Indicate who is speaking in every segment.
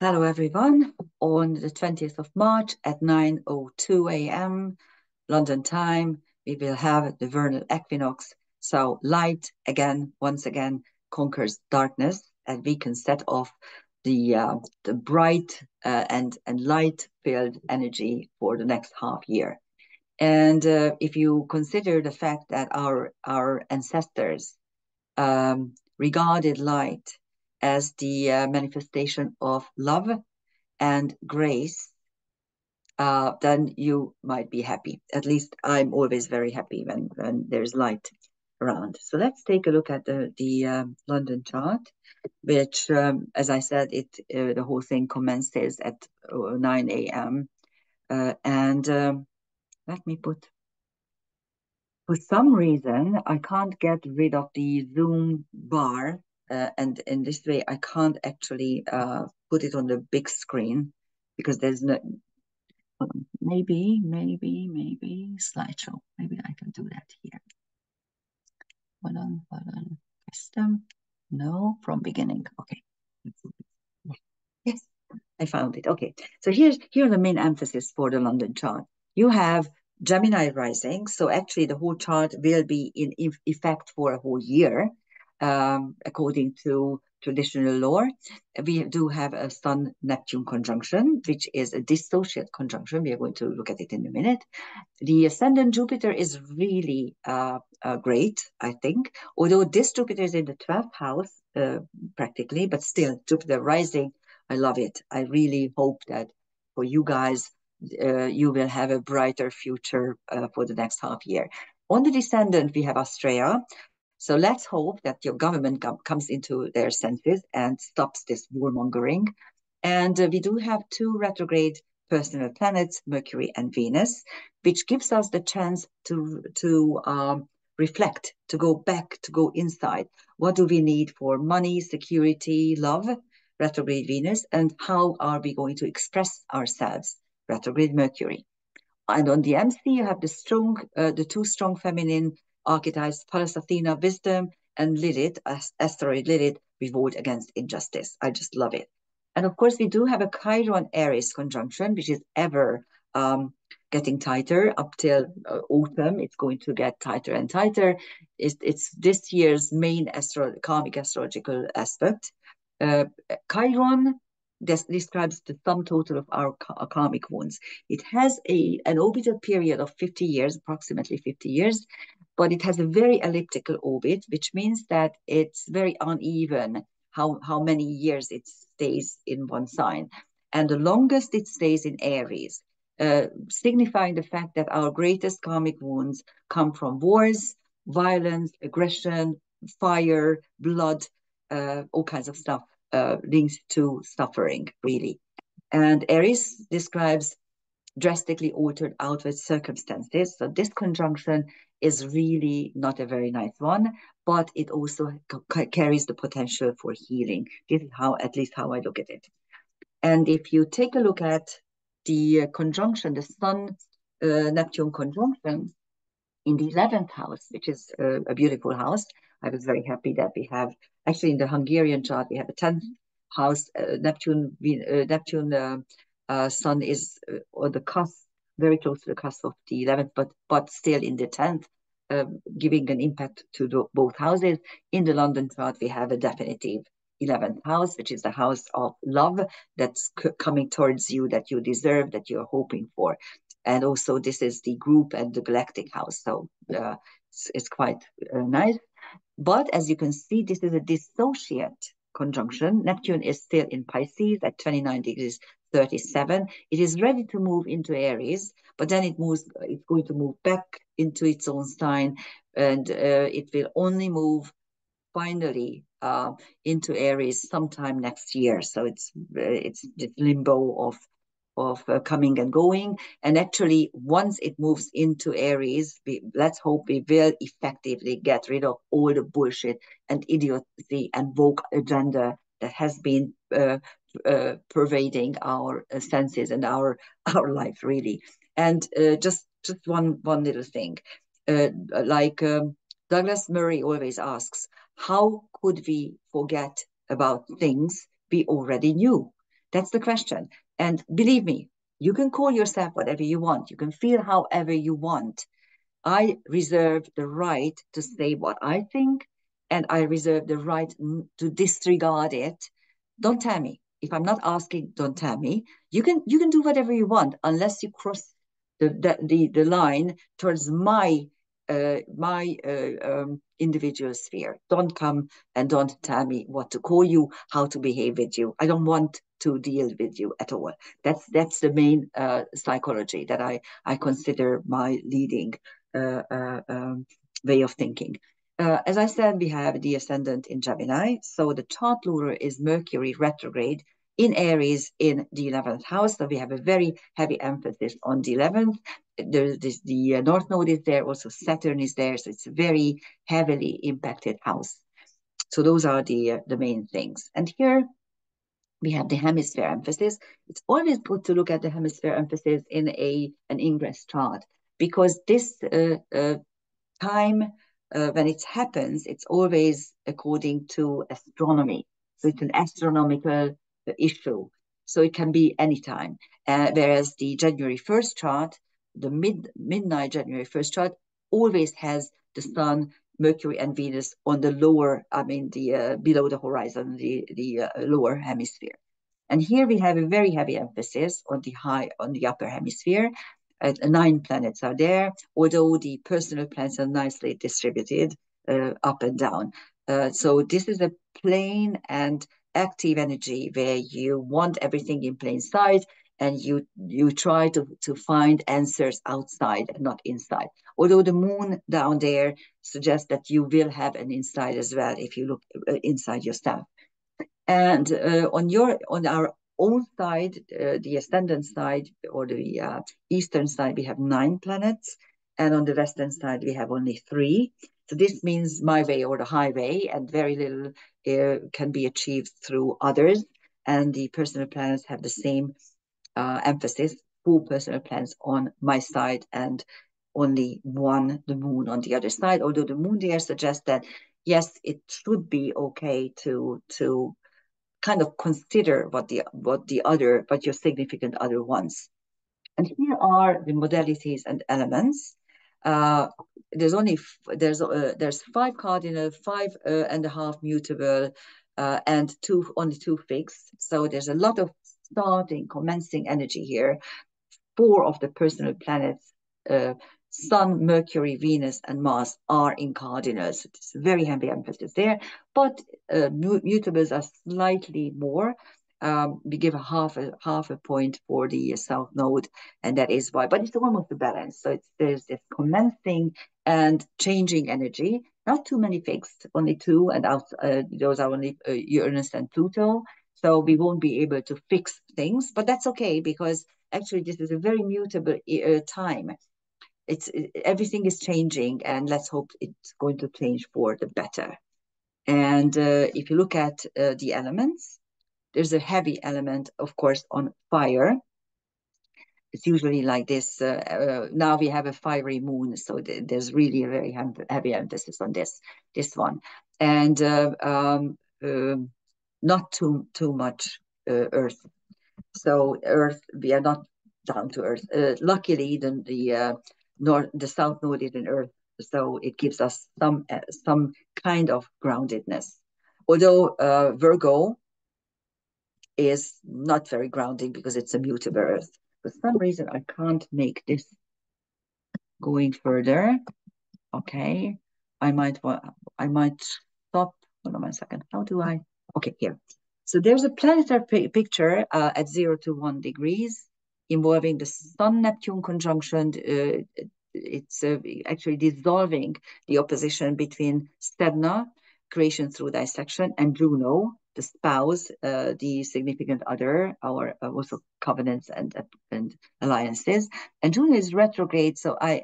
Speaker 1: Hello, everyone. On the 20th of March at 9:02 a.m. London time, we will have the vernal equinox. So light again, once again, conquers darkness, and we can set off the bright and light-filled energy for the next half year. And if you consider the fact that our ancestors regarded light as the manifestation of love and grace, then you might be happy. At least I'm always very happy when there's light around. So let's take a look at the London chart, which, as I said, the whole thing commences at 9 a.m. And let me put. For some reason, I can't get rid of the Zoom bar, and in this way, I can't actually put it on the big screen because there's no. Maybe slideshow. Maybe I can do that here. Hold on. Custom. No, from beginning. Okay. Yes, I found it. Okay. So here are the main emphasis for the London chart. You have Gemini rising. So actually the whole chart will be in effect for a whole year, according to traditional lore. We do have a Sun-Neptune conjunction, which is a dissociate conjunction. We are going to look at it in a minute. The ascendant Jupiter is really great, I think. Although this Jupiter is in the 12th house, practically, but still, Jupiter rising, I love it. I really hope that for you guys, you will have a brighter future for the next half year. On the descendant, we have Australia. So let's hope that your government comes into their senses and stops this warmongering. And we do have two retrograde personal planets, Mercury and Venus, which gives us the chance to reflect, to go back, to go inside. What do we need for money, security, love, retrograde Venus, and how are we going to express ourselves, retrograde Mercury? And on the MC, you have the two strong feminine archetypes, Pallas Athena, wisdom, and Lilith, asteroid Lilith, revolt against injustice. I just love it. And of course, we do have a Chiron Aries conjunction, which is ever getting tighter up till autumn. It's going to get tighter and tighter. It's this year's main karmic astrological aspect. Chiron describes the sum total of our karmic wounds. It has an orbital period of 50 years, approximately 50 years, but it has a very elliptical orbit, which means that it's very uneven how many years it stays in one sign. And the longest it stays in Aries, signifying the fact that our greatest karmic wounds come from wars, violence, aggression, fire, blood, all kinds of stuff linked to suffering, really. And Aries describes drastically altered outward circumstances. So this conjunction is really not a very nice one, but it also carries the potential for healing. This is at least how I look at it. And if you take a look at the conjunction, the Sun-Neptune conjunction in the 11th house, which is a beautiful house, I was very happy that we have, actually in the Hungarian chart, we have a 10th house, Neptune Sun is on the cusp, very close to the cusp of the 11th, but still in the 10th, giving an impact to both houses. In the London chart, we have a definitive 11th house, which is the house of love that's coming towards you, that you deserve, that you're hoping for. And also this is the group and the galactic house. So it's quite nice. But as you can see, this is a dissociate conjunction. Neptune is still in Pisces at 29 degrees 37. It is ready to move into Aries, but then it's going to move back into its own sign, and it will only move finally into Aries sometime next year. So it's this limbo of coming and going. And actually, once it moves into Aries, let's hope we will effectively get rid of all the bullshit and idiocy and woke agenda that has been pervading our senses and our life, really. And just one little thing, like Douglas Murray always asks, how could we forget about things we already knew? That's the question. And believe me, you can call yourself whatever you want. You can feel however you want. I reserve the right to say what I think, and I reserve the right to disregard it. Don't tell me. If I'm not asking, don't tell me. You can do whatever you want unless you cross the line towards my individual sphere. Don't come and don't tell me what to call you, how to behave with you. I don't want to deal with you at all. That's the main psychology that I consider my leading way of thinking. As I said, we have the ascendant in Gemini. So the chart ruler is Mercury retrograde in Aries in the 11th house. So we have a very heavy emphasis on the 11th. The North Node is there, also Saturn is there. So it's a very heavily impacted house. So those are the main things. And here we have the hemisphere emphasis. It's always good to look at the hemisphere emphasis in an ingress chart, because this time when it happens, it's always according to astronomy. So it's an astronomical issue. So it can be anytime. Whereas the January 1st chart, the midnight January 1st chart, always has the Sun, Mercury, and Venus on the lower, the below the horizon, the lower hemisphere. And here we have a very heavy emphasis on the upper hemisphere. 9 planets are there, although the personal planets are nicely distributed up and down. So this is a plain and active energy where you want everything in plain sight, and you try to find answers outside and not inside. Although the moon down there suggests that you will have an insight as well if you look inside yourself. And on our own side, the ascendant side or the eastern side, we have 9 planets, and on the western side we have only 3. So this means my way or the highway, and very little can be achieved through others. And the personal planets have the same emphasis, 4 personal planets on my side and only 1, the moon, on the other side. Although the moon there suggests that yes, it should be okay to kind of consider what your significant other wants. And here are the modalities and elements. There's 5 cardinal, 5.5 mutable, and only 2 fixed. So there's a lot of commencing energy here. 4 of the personal planets, Sun, Mercury, Venus, and Mars, are in cardinals. It's a very heavy emphasis there, but mutables are slightly more. We give half a point for the South Node, and that is why. But it's almost a balance. So there's this commencing and changing energy. Not too many fixed, only 2, and those are only Uranus and Pluto. So we won't be able to fix things, but that's okay, because actually this is a very mutable time. Everything is changing, and let's hope it's going to change for the better. And if you look at the elements, there's a heavy element, of course, on fire. It's usually like this. Now we have a fiery moon, so there's really a very heavy emphasis on this one. And not too much earth. So earth, we are not down to earth. Luckily, the South Node is in earth, so it gives us some kind of groundedness. Although Virgo is not very grounding because it's a mutable earth. For some reason, I can't make this going further. Okay, I might stop. Hold on a second. How do I? Okay, here. So there's a planetary picture at 0 to 1 degrees involving the Sun-Neptune conjunction. It's actually dissolving the opposition between Sedna, creation through dissection, and Juno, the spouse, the significant other, our also covenants and alliances. And Juno is retrograde, so I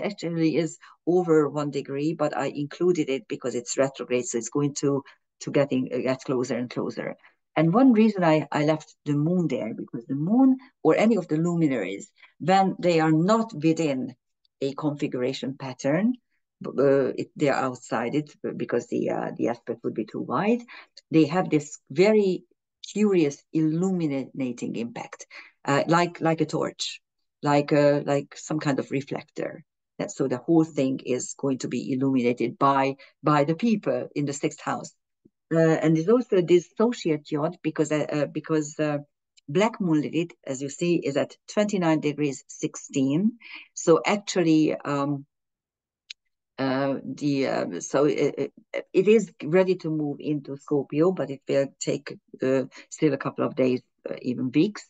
Speaker 1: actually is over 1 degree, but I included it because it's retrograde, so it's going to get closer and closer. And one reason I left the moon there, because the moon or any of the luminaries, when they are not within a configuration pattern, they're outside it because the aspect would be too wide. They have this very furious illuminating impact, like a torch, like some kind of reflector. So the whole thing is going to be illuminated by the people in the sixth house. And there's also this associate yod because black moon Lilith, as you see, is at 29 degrees 16. So actually, so it is ready to move into Scorpio, but it will take still a couple of days, even weeks.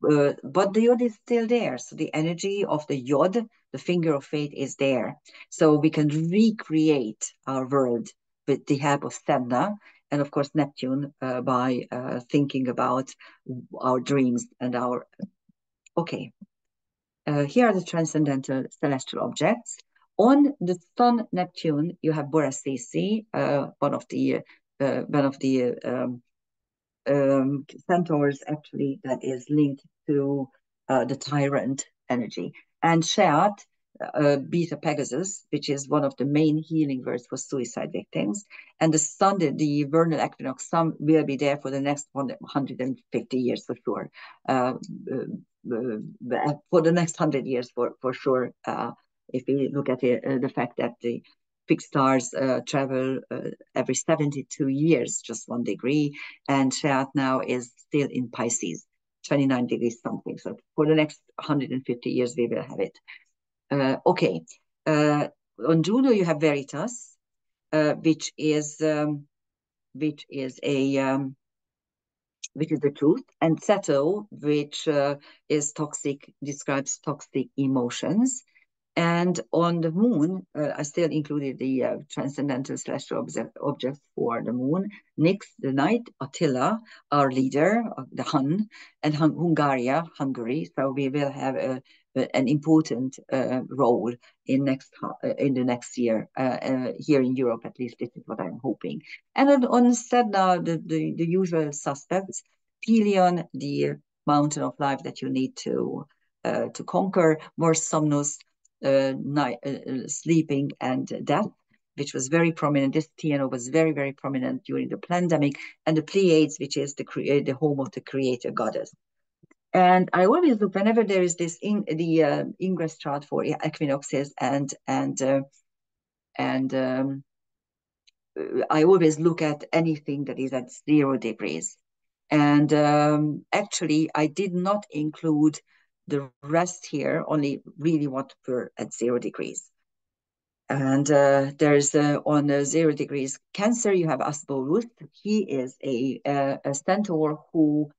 Speaker 1: But the yod is still there. So the energy of the yod, the finger of fate, is there. So we can recreate our world with the help of Sedna and, of course, Neptune by thinking about our dreams and our. Okay. Here are the transcendental celestial objects. On the Sun Neptune, you have Boras Sisi, one of the centaurs actually that is linked to the tyrant energy, and Sheat, Beta Pegasus, which is one of the main healing words for suicide victims. And the sun, the vernal equinox sun, will be there for the next 150 years for sure. For the next 100 years for sure. If we look at the fact that the fixed stars travel every 72 years, just 1 degree, and Sheat now is still in Pisces, 29 degrees something. So for the next 150 years, we will have it. Okay. On Juno, you have Veritas, which is the truth, and Ceto, which is toxic, describes toxic emotions. And on the moon, I still included the transcendental celestial objects for the moon. Nyx, the night, Attila, our leader, the Hun, and Hungaria, Hungary. So we will have an important role in the next year here in Europe. At least this is what I'm hoping. And on Sedna, the usual suspects: Pelion, the mountain of life that you need to conquer; Mors Somnus, sleeping and death, which was very prominent. This TNO was very, very prominent during the pandemic, and the Pleiades, which is the home of the creator goddess. And I always look whenever there is this ingress chart for equinoxes, and I always look at anything that is at 0 degrees. And actually, I did not include the rest here, only really what were at 0 degrees. And there's on 0 degrees Cancer, you have Asbolus. He is a centaur who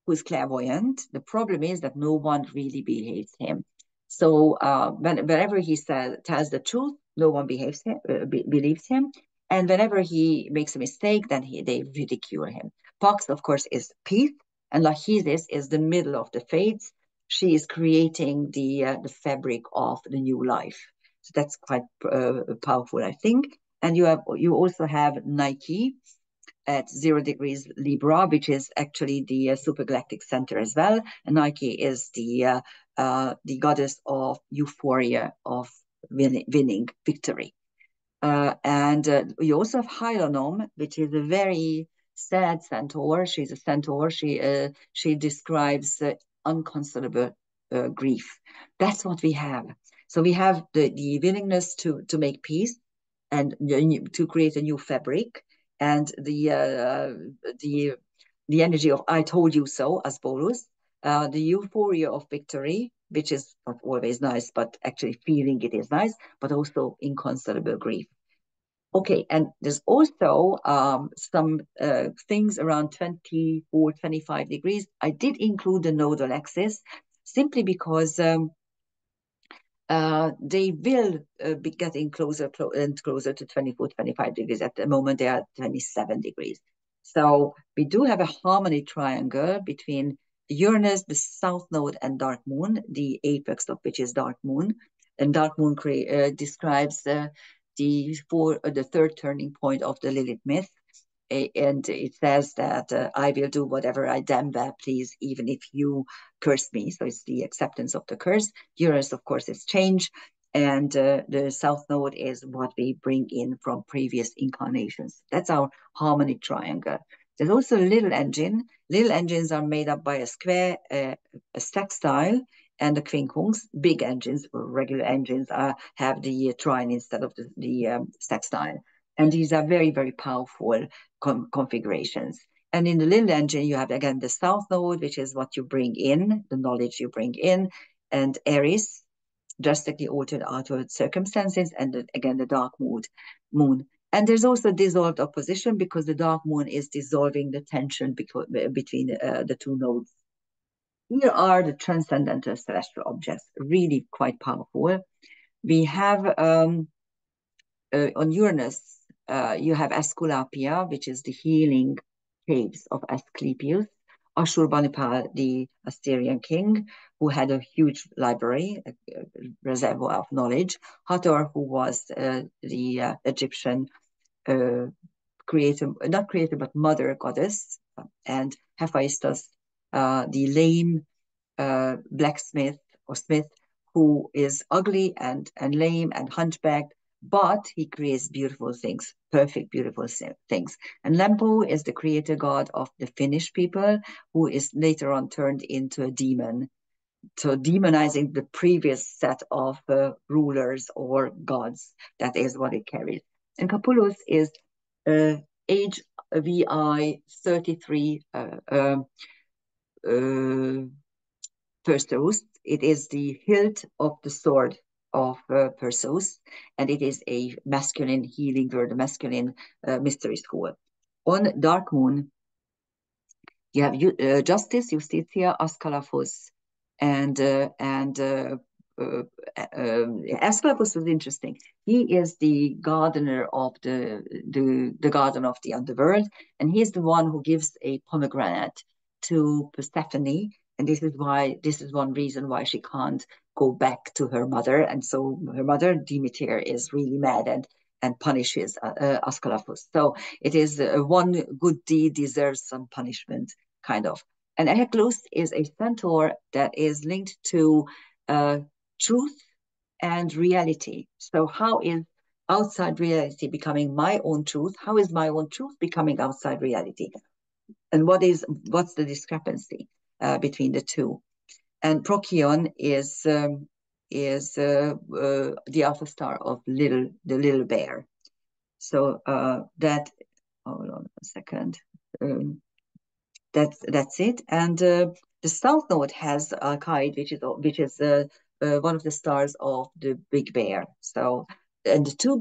Speaker 1: is clairvoyant. The problem is that no one really believes him. So whenever he tells the truth, no one believes him. And whenever he makes a mistake, then they ridicule him. Pax, of course, is peace, and Lachesis is the middle of the fates. She is creating the fabric of the new life. So that's quite powerful, I think. And you also have Nike at 0 degrees Libra, which is actually the supergalactic center as well. And Nike is the goddess of euphoria, of winning victory. And you also have Hylonom, which is a very sad centaur. She's a centaur. She describes unconsolable grief. That's what we have. So we have the willingness to make peace and to create a new fabric, and the energy of I told you so, as Bolus, the euphoria of victory, which is not always nice, but actually feeling it is nice, but also inconsolable grief. Okay, and there's also some things around 24, 25 degrees. I did include the nodal axis simply because they will be getting closer and closer to 24, 25 degrees. At the moment, they are 27 degrees. So we do have a harmony triangle between Uranus, the south node, and dark moon, the apex of which is dark moon. And dark moon describes the third turning point of the Lilith myth. And it says that I will do whatever I damn well please, even if you curse me. So it's the acceptance of the curse. Uranus, of course, is change. And the south node is what we bring in from previous incarnations. That's our harmony triangle. There's also a little engine. Little engines are made up by a square, a sextile, and the quincunx. Big engines, or regular engines, have the trine instead of the sextile. And these are very, very powerful configurations. And in the little engine, you have, again, the south node, which is what you bring in, the knowledge you bring in, and Aries, drastically altered outward circumstances, and again, the dark moon. And there's also dissolved opposition because the dark moon is dissolving the tension between the two nodes. Here are the transcendental celestial objects, really quite powerful. We have on Uranus, you have Aesculapia, which is the healing caves of Asclepius. Ashurbanipal, the Assyrian king, who had a huge library, a reservoir of knowledge. Hathor, who was the Egyptian not creator, but mother goddess. And Hephaestus, the lame blacksmith or smith, who is ugly and lame and hunchbacked, but he creates beautiful things, perfect, beautiful things. And Lempo is the creator god of the Finnish people, who is later on turned into a demon. So demonizing the previous set of rulers or gods. That is what it carries. And Capulus is age VI 33 Perseus. It is the hilt of the sword of Perseus, and it is a masculine healing word, a masculine mystery school. On Dark Moon, you have Justice, Justitia, Ascalaphus, and Ascalaphus was interesting. He is the gardener of the garden of the underworld, and he's the one who gives a pomegranate to Persephone. And this is one reason why she can't go back to her mother. And so her mother, Demeter, is really mad and punishes Ascalaphus. So it is one good deed deserves some punishment, kind of. And Eheclus is a centaur that is linked to truth and reality. So how is outside reality becoming my own truth? How is my own truth becoming outside reality? And what's the discrepancy between the two? And Procyon is the alpha star of the little bear. So that, hold on a second. That's it. And the south node has Alkaid, which is one of the stars of the Big Bear. So, and the two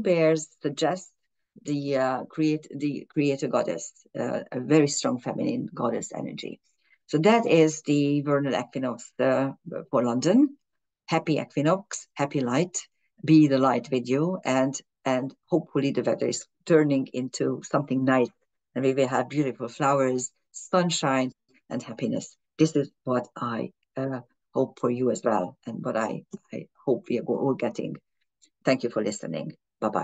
Speaker 1: bears suggest the creator goddess, a very strong feminine goddess energy. So that is the vernal equinox for London. Happy equinox, happy light. Be the light with you, and hopefully the weather is turning into something nice, and we will have beautiful flowers, sunshine, and happiness. This is what I hope for you as well, and what I hope we are all getting. Thank you for listening. Bye-bye.